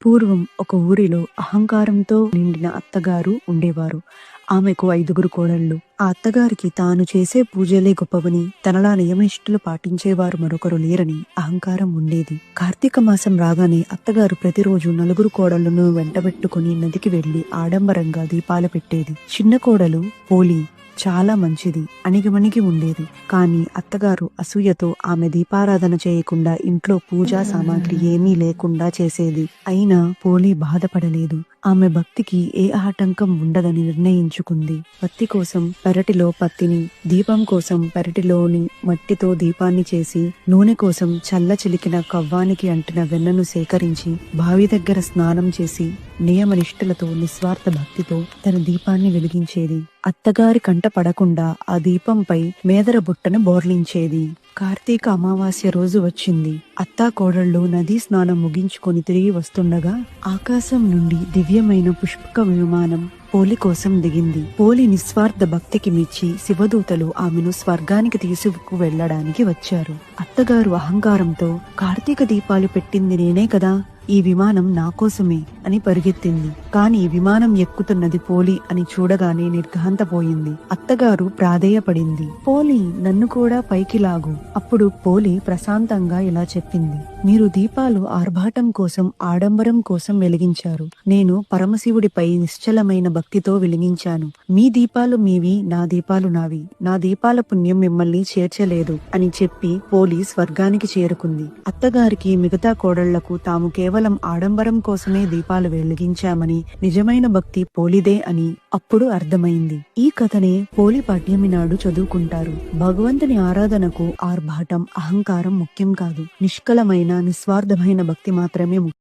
పూర్వం ఒక ఊరిలో అహంకారంతో నిండిన అత్తగారు ఉండేవారు. ఆమెకు 5గురు కోడళ్ళు. ఆ అత్తగారికి తాను చేసే పూజలే గొప్పవని, తనలా నియమనిష్టలు పాటించేవారు మరొకరు లేరని అహంకారం ఉండేది. కార్తీక మాసం రాగానే అత్తగారు ప్రతిరోజు 4 కోడళ్లను వెంటబెట్టుకుని నదికి వెళ్లి ఆడంబరంగా దీపాలు పెట్టేది. చిన్న కోడలు పోలి చాలా మంచిది, అణిగిమణిగి ఉండేది. కాని అత్తగారు అసూయతో ఆమె దీపారాధన చేయకుండా ఇంట్లో పూజా సామాగ్రి ఏమీ లేకుండా చేసేది. అయినా పోలి బాధపడలేదు. ఆమె భక్తికి ఏ ఆటంకం ఉండదని నిర్ణయించుకుంది. పత్తి కోసం పెరటిలో పత్తిని, దీపం కోసం పెరటిలోని మట్టితో దీపాన్ని చేసి, నూనె కోసం చల్ల చిలికిన కవ్వానికి అంటిన వెన్నను సేకరించి, బావి దగ్గర స్నానం చేసి, నియమనిష్ఠులతో నిస్వార్థ భక్తితో తన దీపాన్ని వెలిగించేది. అత్తగారి కంట పడకుండా ఆ దీపంపై మేదర బుట్టను బోర్లించేది. కార్తీక అమావాస్య రోజు వచ్చింది. అత్తా కోడళ్ళు నదీ స్నానం ముగించుకొని తిరిగి వస్తుండగా ఆకాశం నుండి దివ్యమైన పుష్పక విమానం పోలి కోసం దిగింది. పోలి నిస్వార్థ భక్తికి మెచ్చి శివదూతలు ఆమెను స్వర్గానికి తీసుకు వెళ్లడానికి వచ్చారు. అత్తగారు అహంకారంతో కార్తీక దీపాలు పెట్టింది నేనే కదా, ఈ విమానం నా కోసమే అని పరిగెత్తింది. కాని విమానం ఎక్కుతున్నది పోలి అని చూడగానే నిర్ఘాంతపోయింది. అత్తగారు ప్రాధేయపడింది, పోలి నన్ను కూడా పైకి లాగు. అప్పుడు పోలి ప్రశాంతంగా ఇలా చెప్పింది, మీరు దీపాలు ఆర్భాటం కోసం, ఆడంబరం కోసం వెలిగించారు. నేను పరమశివుడిపై నిశ్చలమైన భక్తితో వెలిగించాను. మీ దీపాలు మీవి, నా దీపాలు నావి. నా దీపాల పుణ్యం మిమ్మల్ని చేర్చలేదు అని చెప్పి పోలి స్వర్గానికి చేరుకుంది. అత్తగారికి మిగతా కోడళ్లకు తాము కేవలం ఆడంబరం కోసమే దీపాలు వెలిగించామని, నిజమైన భక్తి పోలిదే అని అప్పుడు అర్థమైంది. ఈ కథనే పోలి పాడ్యమి నాడు చదువుకుంటారు. భగవంతుని ఆరాధనకు ఆర్భాటం, అహంకారం ముఖ్యం కాదు. నిష్కలమైన నిస్వార్థమైన భక్తి మాత్రమే ముఖ్యం.